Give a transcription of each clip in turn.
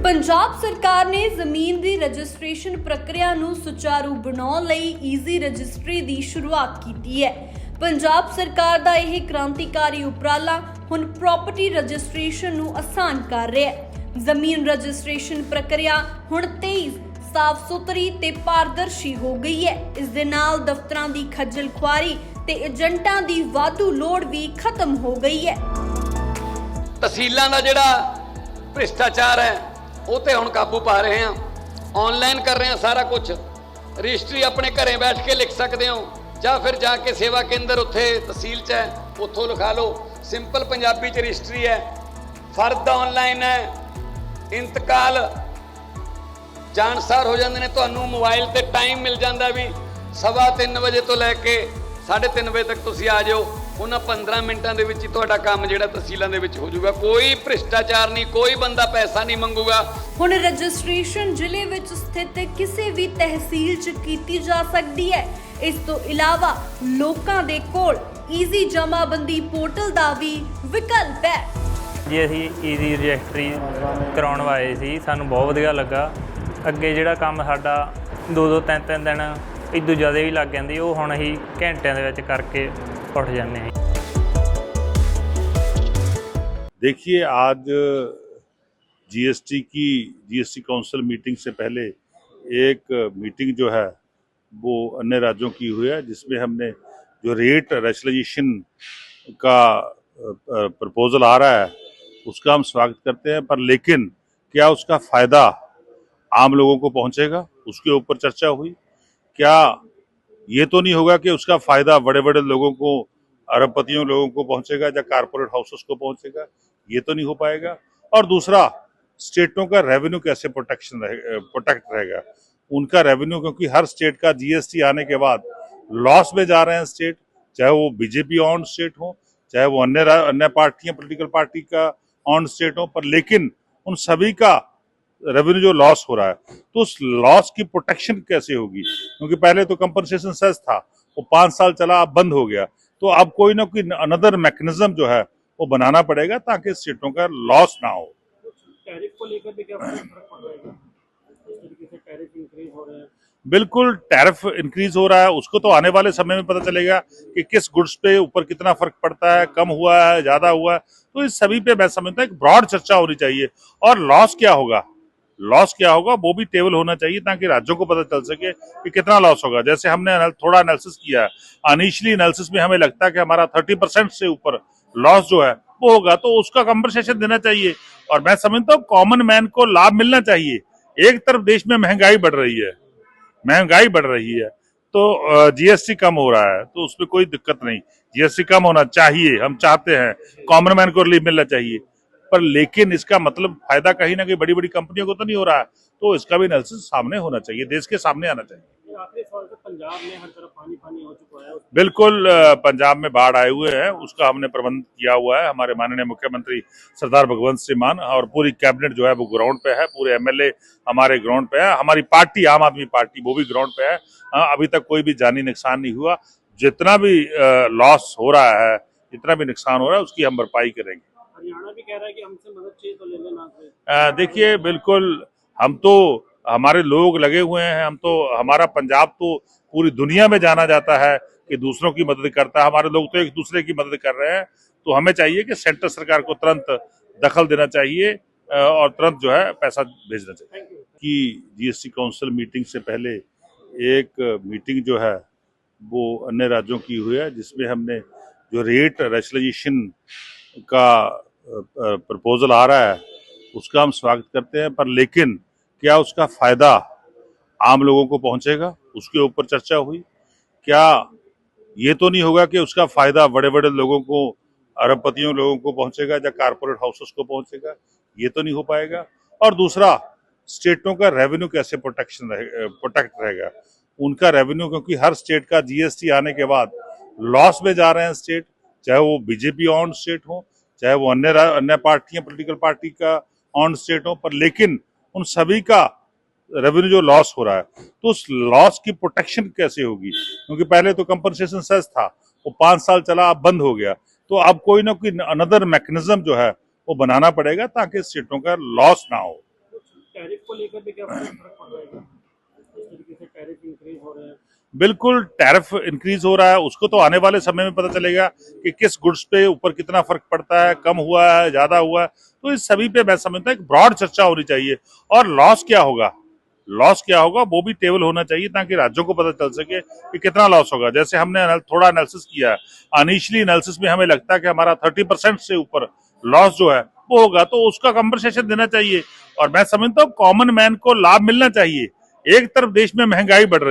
पंजाब सरकार ने जमीन की रजिस्ट्रेशन प्रक्रिया नूं सुचारू बनाउण लई ईजी रजिस्ट्री की शुरुआत की है। पंजाब सरकार का यह क्रांतिकारी उपराला हुण प्रॉपर्टी रजिस्ट्रेशन नूं आसान कर रहा है। जमीन रजिस्ट्रेशन प्रक्रिया हुण तेज, साफ सुथरी ते पारदर्शी हो गई है। इस दे नाल दफ्तरां दी खज्जल खुआरी ते एजेंटां दी वाधू लोड़ भी खत्म हो गई है। तहसीलां दा जिहड़ा भ्रिष्टाचार है वो तो हुण काबू पा रहे हैं। ऑनलाइन कर रहे हैं सारा कुछ। रजिस्ट्री अपने घरें बैठ के लिख सकते हो, या फिर जाके सेवा केंद्र उत्थे तहसील च है उत्थों लिखा लो। सिंपल पंजाबी च रजिस्ट्री है। फर्द ऑनलाइन है। इंतकाल जानसार हो जाते हैं। तुहानू मोबाइल ते टाइम मिल जाता भी 3:15 बजे तो लैके 3:30 बजे तक तुसीं आ जाओ। उन्हां 15 मिनटां दे विच तुहाडा काम जिहड़ा तहसीलां दे विच हो जाऊगा। कोई भ्रिष्टाचार नहीं, कोई बंदा पैसा नहीं मंगूगा। हुण रजिस्ट्रेशन जिले विच स्थित किसी भी तहसील च कीती जा सकती है। इस तो इलावा लोकां दे कोल ईजी जमाबंदी पोर्टल दा भी विकल्प है। जी असीं ईजी रजिस्ट्री कराउण आए सी, सानूं बहुत वधिया लगा। ਅੱਗੇ ਜਿਹੜਾ ਕੰਮ ਸਾਡਾ 2-2 3-3 ਦਿਨ ਇਦੋਂ ਜ਼ਿਆਦਾ ਵੀ ਲੱਗ ਜਾਂਦੀ, ਉਹ ਹੁਣ ਅਸੀਂ ਘੰਟਿਆਂ ਦੇ ਵਿੱਚ ਕਰਕੇ ਉੱਠ ਜਾਂਦੇ ਹਾਂ। देखिए, आज जीएसटी काउंसिल मीटिंग से पहले एक मीटिंग जो है वो अन्य राज्यों की हुई है, जिसमें हमने जो रेट रैशनलाइजेशन का प्रपोजल आ रहा है उसका हम स्वागत करते हैं, पर लेकिन क्या उसका फ़ायदा आम लोगों को पहुंचेगा, उसके ऊपर चर्चा हुई। क्या ये तो नहीं होगा कि उसका फायदा बड़े बड़े लोगों को, अरबपतियों लोगों को पहुंचेगा या कारपोरेट हाउसेस को पहुंचेगा, ये तो नहीं हो पाएगा। और दूसरा, स्टेटों का रेवेन्यू कैसे प्रोटेक्ट रहेगा, उनका रेवेन्यू, क्योंकि हर स्टेट का जीएसटी आने के बाद लॉस में जा रहे हैं स्टेट, चाहे वो बीजेपी ऑन स्टेट हो, चाहे वो अन्य पार्टियां, पॉलिटिकल पार्टी का ऑन स्टेट हो, पर लेकिन उन सभी का रेवेन्यू जो लॉस हो रहा है, तो उस लॉस की प्रोटेक्शन कैसे होगी? क्योंकि पहले तो कंपनसेशन सेस था, वो 5 साल चला, अब बंद हो गया। तो अब कोई ना कोई अनदर मैकेनिज्म जो है वो बनाना पड़ेगा ताकि स्टेटों का लॉस ना हो। टैरिफ को लेकर भी क्या फर्क पड़ रहा है? इस तरीके से टैरिफ इंक्रीज हो रहे हैं। बिल्कुल, टैरिफ इंक्रीज हो रहा है, उसको तो आने वाले समय में पता चलेगा कि किस गुड्स पे ऊपर कितना फर्क पड़ता है, कम हुआ है, ज्यादा हुआ है। तो इस सभी पे मैं समझता हूँ एक ब्रॉड चर्चा होनी चाहिए। और लॉस क्या होगा वो भी टेबल होना चाहिए, ताकि राज्यों को पता चल सके कि कितना लॉस होगा। जैसे हमने थोड़ा एनालिसिस किया है, इनिशियली एनालिसिस में हमें लगता है कि हमारा 30% से ऊपर लॉस जो है वो होगा, तो उसका कंपनसेशन देना चाहिए। और मैं समझता हूँ कॉमन मैन को लाभ मिलना चाहिए। एक तरफ देश में महंगाई बढ़ रही है, तो जीएसटी कम हो रहा है, तो उसमें कोई दिक्कत नहीं, जीएसटी कम होना चाहिए, हम चाहते हैं, कॉमन मैन को रिलीफ मिलना चाहिए। पर लेकिन इसका मतलब फायदा कहीं ना कहीं बड़ी बड़ी कंपनियों को तो नहीं हो रहा है, तो इसका भी एनालिसिस सामने होना चाहिए, देश के सामने आना चाहिए। आखिरी सवाल से, पंजाब में हर तरफ पानी हो चुका है। बिल्कुल, पंजाब में बाढ़ आए हुए हैं, उसका हमने प्रबंध किया हुआ है। हमारे माननीय मुख्यमंत्री सरदार भगवंत सिंह मान और पूरी कैबिनेट जो है वो ग्राउंड पे है, पूरे एमएलए हमारे ग्राउंड पे है, हमारी पार्टी आम आदमी पार्टी वो भी ग्राउंड पे है। अभी तक कोई भी जानी नुकसान नहीं हुआ। जितना भी लॉस हो रहा है, जितना भी नुकसान हो रहा है, उसकी हम भरपाई करेंगे। हरियाणा भी कह रहा है कि हमसे मदद चाहिए तो ले लेना। देखिए, बिल्कुल, हम तो, हमारे लोग लगे हुए हैं, हमारा पंजाब तो पूरी दुनिया में जाना जाता है कि दूसरों की मदद करता है। हमारे लोग तो एक दूसरे की मदद कर रहे हैं। तो हमें चाहिए कि सेंटर सरकार को तुरंत दखल देना चाहिए और तुरंत जो है पैसा भेजना चाहिए। कि जीएसटी काउंसिल मीटिंग से पहले एक मीटिंग जो है वो अन्य राज्यों की हुई है, जिसमें हमने जो रेट रैशनलाइजेशन का प्रपोजल आ रहा है उसका हम स्वागत करते हैं, पर लेकिन क्या उसका फायदा आम लोगों को पहुंचेगा, उसके ऊपर चर्चा हुई। क्या ये तो नहीं होगा कि उसका फायदा बड़े बड़े लोगों को, अरबपतियों लोगों को पहुंचेगा या कारपोरेट हाउसेस को पहुंचेगा, ये तो नहीं हो पाएगा। और दूसरा, स्टेटों का रेवेन्यू कैसे प्रोटेक्ट रहेगा, उनका रेवेन्यू, क्योंकि हर स्टेट का जीएसटी आने के बाद लॉस में जा रहे हैं स्टेट, चाहे वो बीजेपी ऑन स्टेट हो, चाहे वो अन्य पार्टियां, पॉलिटिकल पार्टी का ऑन स्टेट हो, पर लेकिन उन सभी का रेवेन्यू जो लॉस हो रहा है, तो उस लॉस की प्रोटेक्शन कैसे होगी? क्योंकि पहले तो कंपनसेशन सेस था, वो 5 साल चला, अब बंद हो गया। तो अब कोई ना कोई अनदर मैकेनिज्म जो है वो बनाना पड़ेगा ताकि स्टेटों का लॉस ना हो। टैरिफ को लेकर भी क्या फर्क पड़ रहा है क्या? जिस तरीके से टैरिफ इंक्रीज हो रहे हैं, बिल्कुल टैरिफ इंक्रीज हो रहा है, उसको तो आने वाले समय में पता चलेगा कि किस गुड्स पे ऊपर कितना फर्क पड़ता है, कम हुआ है, ज्यादा हुआ है। तो इस सभी पे मैं समझता हूँ एक ब्रॉड चर्चा होनी चाहिए। और लॉस क्या होगा, वो भी टेबल होना चाहिए ताकि राज्यों को पता चल सके कि कितना लॉस होगा। जैसे हमने थोड़ा एनालिसिस किया है, इनिशियली एनालिसिस में हमें लगता है कि हमारा 30% से ऊपर लॉस जो है वो होगा, तो उसका कंपनसेशन देना चाहिए। और मैं समझता हूँ कॉमन मैन को लाभ मिलना चाहिए। एक तरफ देश में महंगाई बढ़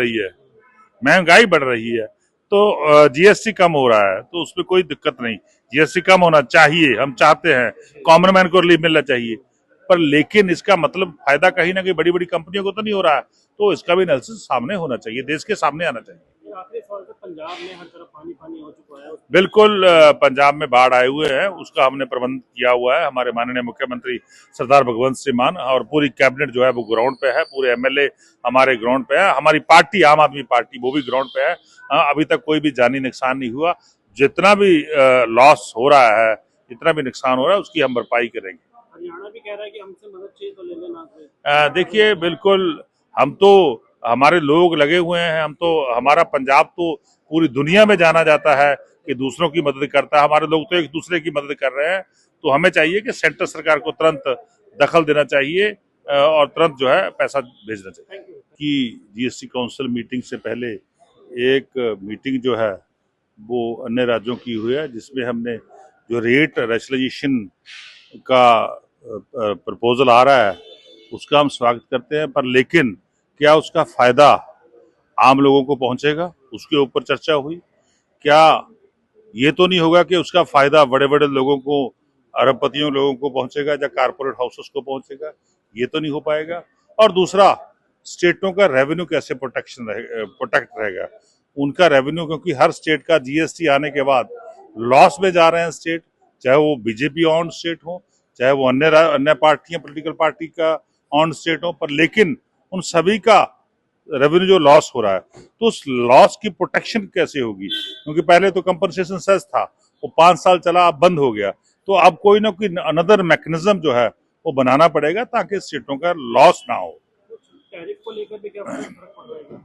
रही है, तो जीएसटी कम हो रहा है, तो उसमें कोई दिक्कत नहीं, जीएसटी कम होना चाहिए, हम चाहते हैं, कॉमन मैन को रिलीफ मिलना चाहिए। पर लेकिन इसका मतलब फायदा कहीं ना कहीं बड़ी बड़ी कंपनियों को तो नहीं हो रहा है, तो इसका भी एनालिसिस सामने होना चाहिए, देश के सामने आना चाहिए। ये आखिरी सवाल से पंजाब में हर तरफ पानी पानी हो चुका है। बिल्कुल, पंजाब में बाढ़ आए हुए हैं, उसका हमने प्रबंध किया हुआ है। हमारे माननीय मुख्यमंत्री सरदार भगवंत सिंह मान और पूरी कैबिनेट जो है वो ग्राउंड पे है, पूरे एमएलए हमारे ग्राउंड पे है, हमारी पार्टी आम आदमी पार्टी वो भी ग्राउंड पे है। अभी तक कोई भी जानी नुकसान नहीं हुआ। जितना भी लॉस हो रहा है, जितना भी नुकसान हो रहा है, उसकी हम भरपाई करेंगे। हरियाणा भी कह रहा है कि हमसे मदद चाहिए तो ले लेना। देखिए, बिल्कुल हम तो, हमारे लोग लगे हुए हैं, हमारा पंजाब तो पूरी दुनिया में जाना जाता है कि दूसरों की मदद करता है। हमारे लोग तो एक दूसरे की मदद कर रहे हैं। तो हमें चाहिए कि सेंटर सरकार को तुरंत दखल देना चाहिए और तुरंत जो है पैसा भेजना चाहिए। कि जीएसटी काउंसिल मीटिंग से पहले एक मीटिंग जो है वो अन्य राज्यों की हुई है, जिसमें हमने जो रेट रैशनलाइजेशन का प्रपोजल आ रहा है उसका हम स्वागत करते हैं। पर लेकिन क्या उसका फायदा आम लोगों को पहुंचेगा, उसके ऊपर चर्चा हुई। क्या ये तो नहीं होगा कि उसका फायदा बड़े बड़े लोगों को, अरबपतियों लोगों को पहुंचेगा या कारपोरेट हाउसेस को पहुंचेगा, ये तो नहीं हो पाएगा। और दूसरा, स्टेटों का रेवेन्यू कैसे प्रोटेक्ट रहेगा, उनका रेवेन्यू, क्योंकि हर स्टेट का जीएसटी आने के बाद लॉस में जा रहे हैं स्टेट, चाहे वो बीजेपी ऑन स्टेट हो, चाहे वो अन्य पार्टियां, पॉलिटिकल पार्टी का ऑन स्टेट हो। पर लेकिन उन सभी का रेवेन्यू जो लॉस हो रहा है, तो उस लॉस की प्रोटेक्शन कैसे होगी? क्योंकि पहले तो कंपनसेशन सेस था, वो 5 साल चला, अब बंद हो गया। तो अब कोई ना कोई अनदर मैकेनिज्म जो है वो बनाना पड़ेगा ताकि स्टेटों का लॉस ना हो। टैरिफ को लेकर भी क्या फर्क पड़ रहा है क्या?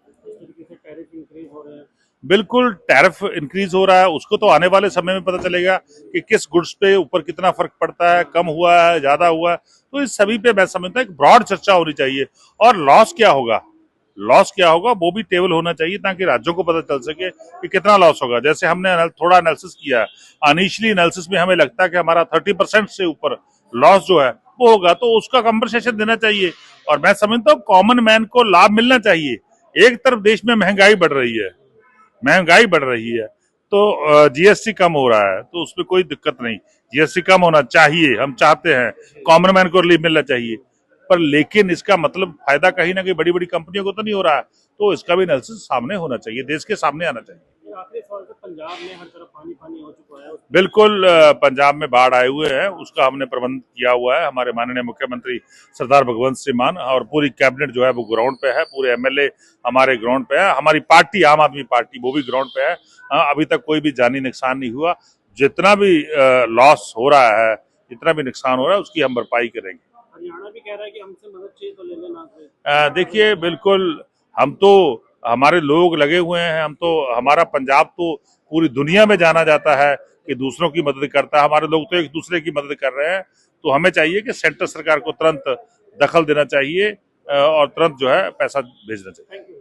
जिस तरीके से टैरिफ इंक्रीज हो रहे हैं, बिल्कुल टैरिफ इंक्रीज हो रहा है, उसको तो आने वाले समय में पता चलेगा कि किस गुड्स पे ऊपर कितना फर्क पड़ता है, कम हुआ है, ज्यादा हुआ है। तो इस सभी पे मैं समझता हूँ एक ब्रॉड चर्चा होनी चाहिए। और लॉस क्या होगा, वो भी टेबल होना चाहिए ताकि राज्यों को पता चल सके कि कितना लॉस होगा। जैसे हमने थोड़ा एनालिसिस किया है, इनिशियली एनालिसिस में हमें लगता है कि हमारा 30% से ऊपर लॉस जो है वो होगा, तो उसका कंपनसेशन देना चाहिए। और मैं समझता हूँ कॉमन मैन को लाभ मिलना चाहिए। एक तरफ देश में महंगाई बढ़ रही है, तो जीएसटी कम हो रहा है, तो उसमें कोई दिक्कत नहीं, जीएसटी कम होना चाहिए, हम चाहते हैं, कॉमन मैन को रिलीफ मिलना चाहिए। पर लेकिन इसका मतलब फायदा कहीं ना कहीं बड़ी बड़ी कंपनियों को तो नहीं हो रहा है, तो इसका भी एनालिसिस सामने होना चाहिए, देश के सामने आना चाहिए। ये आखिरी सवाल से पंजाब में हर तरफ पानी पानी हो चुका है। बिल्कुल, पंजाब में बाढ़ आए हुए हैं, उसका हमने प्रबंध किया हुआ है। हमारे माननीय मुख्यमंत्री सरदार भगवंत सिंह मान और पूरी कैबिनेट जो है वो ग्राउंड पे है, पूरे एमएलए हमारे ग्राउंड पे है, हमारी पार्टी आम आदमी पार्टी वो भी ग्राउंड पे है। अभी तक कोई भी जानी नुकसान नहीं हुआ। जितना भी लॉस हो रहा है, जितना भी नुकसान हो रहा है, उसकी हम भरपाई करेंगे। हरियाणा भी कह रहा है कि हमसे मदद चाहिए तो ले लेना। देखिए, बिल्कुल हम तो, हमारे लोग लगे हुए हैं, हमारा पंजाब तो पूरी दुनिया में जाना जाता है कि दूसरों की मदद करता है। हमारे लोग तो एक दूसरे की मदद कर रहे हैं। तो हमें चाहिए कि सेंटर सरकार को तुरंत दखल देना चाहिए और तुरंत जो है पैसा भेजना चाहिए। Thank you.